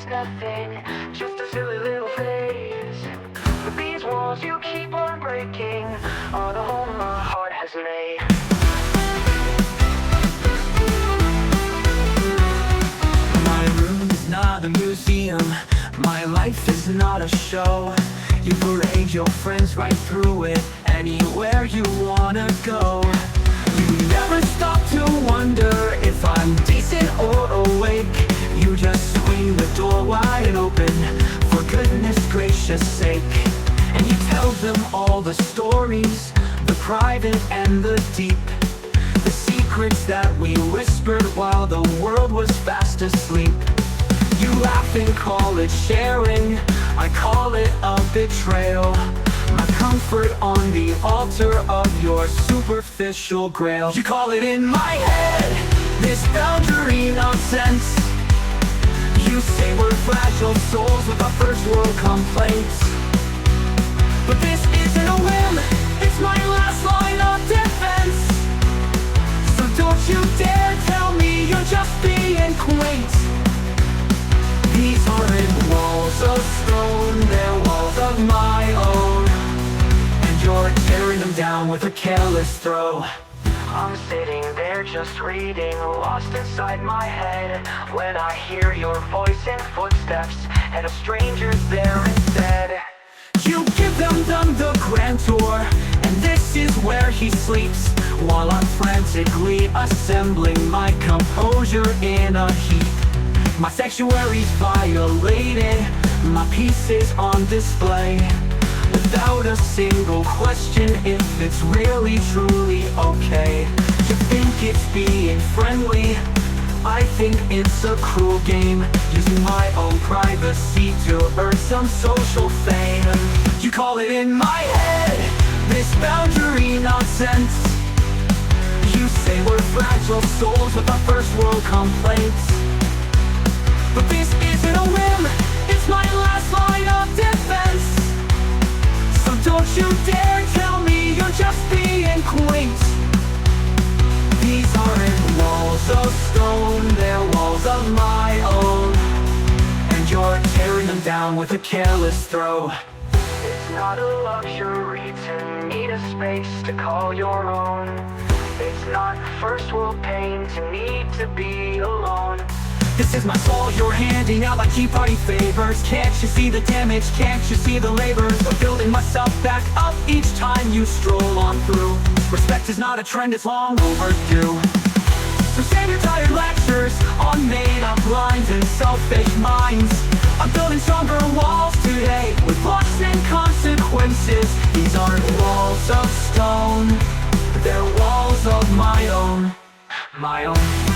nothing, just a silly little phase. But these walls you keep on breaking are the home my heart has made. My room is not a museum, my life is not a show. You parade your friends right through it, anywhere you wanna go. You never stop to wonder if I'm decent or awake. You just swing the door wide open, for goodness gracious sake. And you tell them all the stories, the private and the deep, the secrets that we whispered while the world was fast asleep. You laugh and call it sharing, I call it a betrayal. My comfort on the altar of your superficial grail. You call it in my head, this boundary nonsense. You say we're fragile souls with our first world complaints. But this isn't a whim, it's my last line of defense. So don't you dare tell me you're just being quaint. These aren't walls of stone, they're walls of my own, and you're tearing them down with a careless throw. I'm sitting there just reading, lost inside my head, when I hear your voice and footsteps, and a stranger's there instead. You give them the grand tour, and this is where he sleeps, while I'm frantically assembling my composure in a heap. My sanctuary's violated, my peace is on display, without a single question if it's really truly okay. You think it's being friendly, I think it's a cruel game, using my own privacy to earn some social fame. You call it in my head, this boundary nonsense. You say we're fragile souls with our first world complaints. But this isn't a whim, it's my last line of defense. So don't you dare tell me you're just being quaint. These aren't walls of stone, they're walls of my own, and you're tearing them down with a careless throw. It's not a luxury to need a space to call your own. It's not first world pain to need to be alone. This is my soul you're handing out like Tea Party favors. Can't you see the damage, can't you see the labors of building myself back up each time you stroll on through? Respect is not a trend, it's long overdue. So save your tired lectures on made-up lines and selfish minds. I'm building stronger walls today, with loss and consequences. These aren't walls of stone, they're walls of my own, my own.